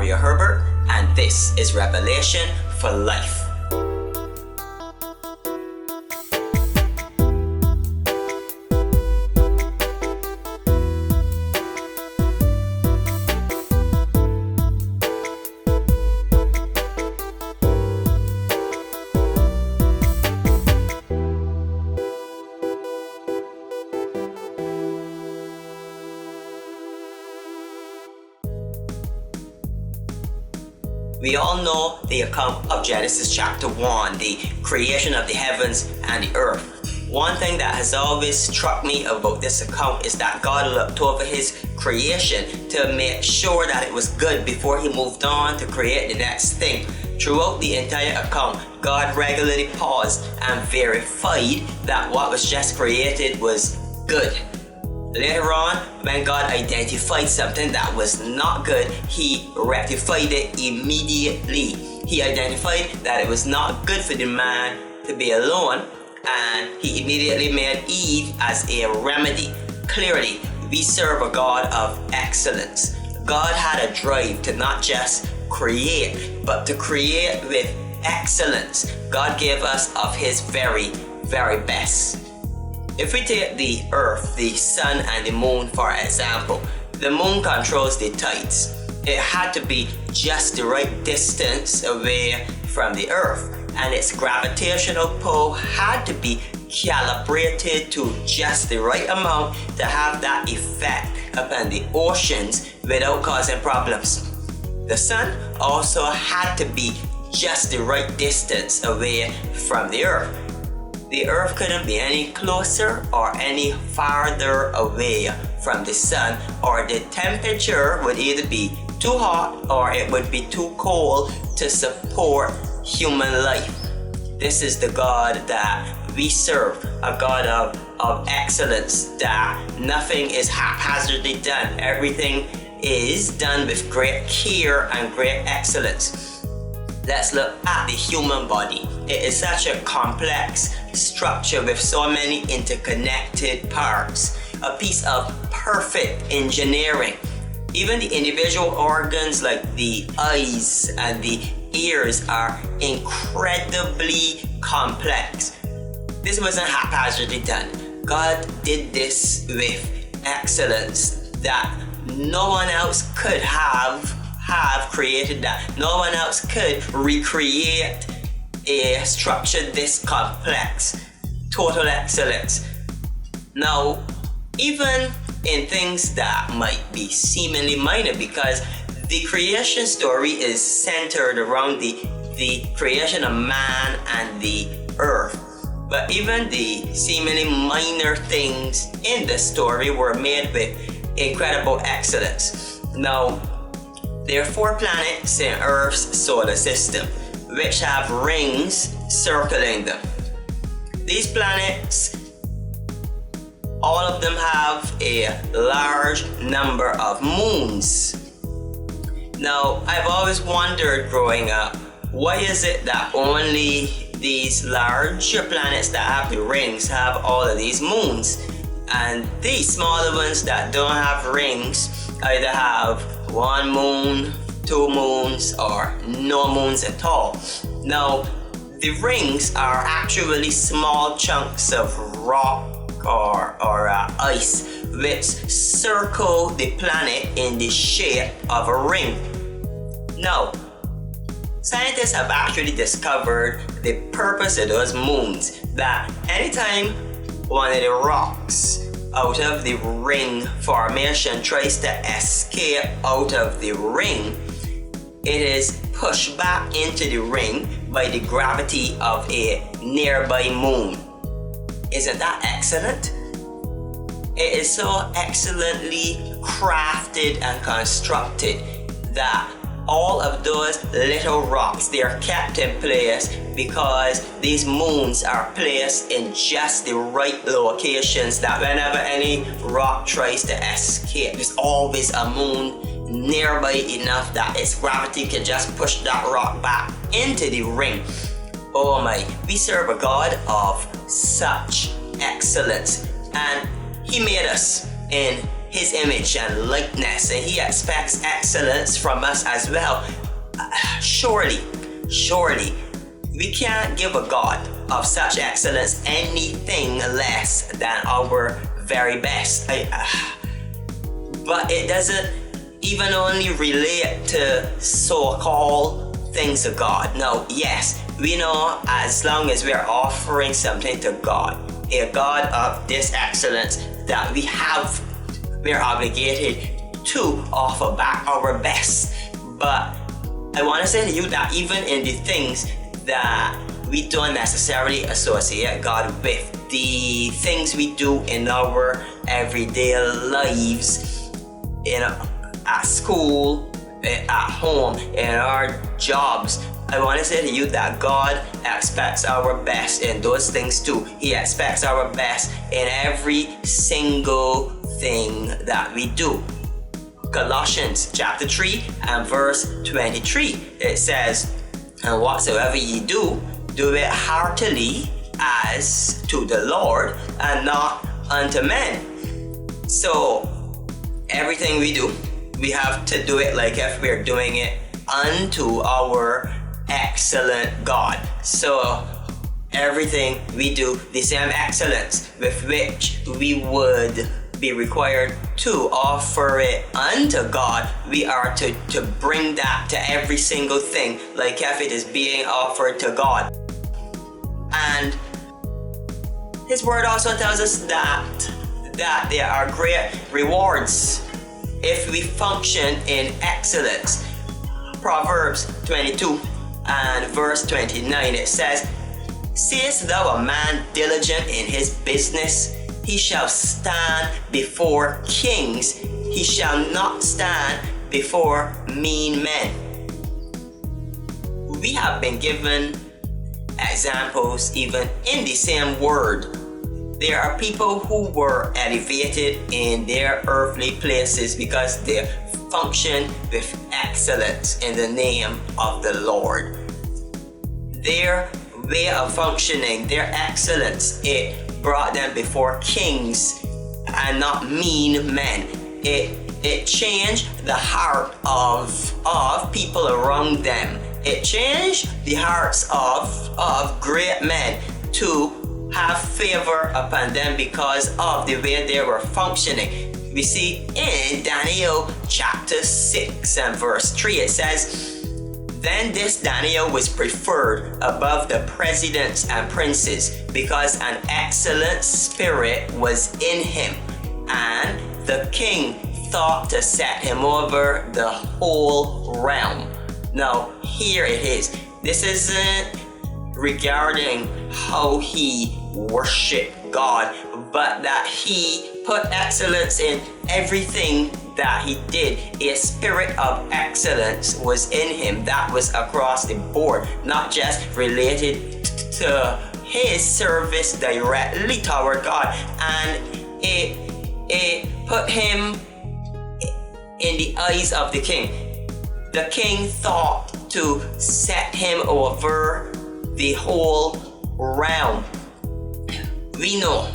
Mario Herbert, and this is Revelation for Life. We all know the account of Genesis chapter 1, the creation of the heavens and the earth. One thing that has always struck me about this account is that God looked over his creation to make sure that it was good before he moved on to create the next thing. Throughout the entire account, God regularly paused and verified that what was just created was good. Later on, when God identified something that was not good, he rectified it immediately. He identified that it was not good for the man to be alone, and he immediately made Eve as a remedy. Clearly, we serve a God of excellence. God had a drive to not just create, but to create with excellence. God gave us of his very, very best. If we take the earth, the sun, and the moon for example, the moon controls the tides. It had to be just the right distance away from the earth, and its gravitational pull had to be calibrated to just the right amount to have that effect upon the oceans without causing problems. The sun also had to be just the right distance away from the earth. The earth couldn't be any closer or any farther away from the sun, or the temperature would either be too hot or it would be too cold to support human life. This is the God that we serve, a God of excellence, that nothing is haphazardly done. Everything is done with great care and great excellence. Let's look at the human body. It is such a complex structure with so many interconnected parts, a piece of perfect engineering. Even the individual organs like the eyes and the ears are incredibly complex. This wasn't haphazardly done. God did this with excellence that no one else could have created, that no one else could recreate a structure this complex. Total excellence. Now, even in things that might be seemingly minor, because the creation story is centered around the creation of man and the earth. But even the seemingly minor things in the story were made with incredible excellence. Now, there are 4 planets in Earth's solar system, which have rings circling them. These planets, all of them have a large number of moons. Now, I've always wondered growing up, why is it that only these larger planets that have the rings have all of these moons? And these smaller ones that don't have rings either have 1 moon, 2 moons, or no moons at all. Now, the rings are actually small chunks of rock or ice which circle the planet in the shape of a ring. Now, scientists have actually discovered the purpose of those moons, that anytime one of the rocks out of the ring formation tries to escape out of the ring, it is pushed back into the ring by the gravity of a nearby moon. Isn't that excellent? It is so excellently crafted and constructed that all of those little rocks, they are kept in place because these moons are placed in just the right locations, that whenever any rock tries to escape, there's always a moon nearby enough that its gravity can just push that rock back into the ring. Oh my, we serve a God of such excellence, and he made us in His image and likeness, and He expects excellence from us as well. Surely, we can't give a God of such excellence anything less than our very best. But it doesn't even only relate to so-called things of God. No, yes, we know as long as we're offering something to God, a God of this excellence that we're obligated to offer back our best. But I want to say to you that even in the things that we don't necessarily associate God with, the things we do in our everyday lives, at school, at home, in our jobs, I want to say to you that God expects our best in those things too. He expects our best in every single thing that we do. Colossians chapter 3 and verse 23, it says, "And whatsoever ye do, do it heartily as to the Lord and not unto men." So everything we do, we have to do it like if we're doing it unto our excellent God. So everything we do, the same excellence with which we would be required to offer it unto God, we are to bring that to every single thing, like if it is being offered to God. And His word also tells us that there are great rewards if we function in excellence. Proverbs 22 and verse 29, it says, "Seest thou a man diligent in his business? He shall stand before kings. He shall not stand before mean men." We have been given examples even in the same word. There are people who were elevated in their earthly places because they function with excellence in the name of the Lord. Their way of functioning, their excellence, it brought them before kings and not mean men. It changed the heart of people around them. It changed the hearts of great men to have favor upon them because of the way they were functioning. We see in Daniel chapter 6 and verse 3, it says, "Then this Daniel was preferred above the presidents and princes because an excellent spirit was in him, and the king thought to set him over the whole realm." Now, here it is. This isn't regarding how he worshiped God, but that he put excellence in everything that he did. A spirit of excellence was in him that was across the board, not just related to his service directly toward God. And it put him in the eyes of the king. The king thought to set him over the whole realm. We know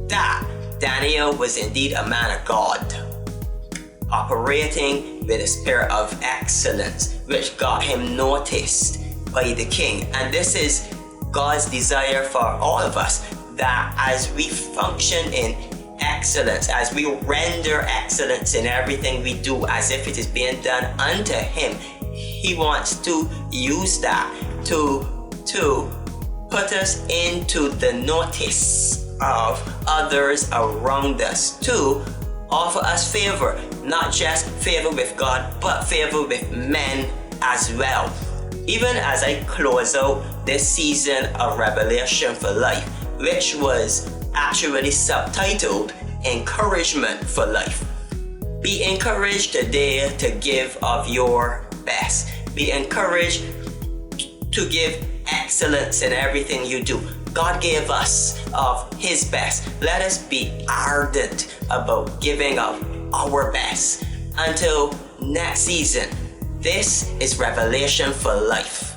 that Daniel was indeed a man of God, operating with a spirit of excellence, which got him noticed by the king. And this is God's desire for all of us, that as we function in excellence, as we render excellence in everything we do as if it is being done unto him, he wants to use that to put us into the notice of others around us, to offer us favor, not just favor with God, but favor with men as well. Even as I close out this season of Revelation for Life, which was actually subtitled Encouragement for Life. Be encouraged today to give of your best. Be encouraged to give excellence in everything you do. God gave us of his best. Let us be ardent about giving of our best. Until next season, this is Revelation for Life.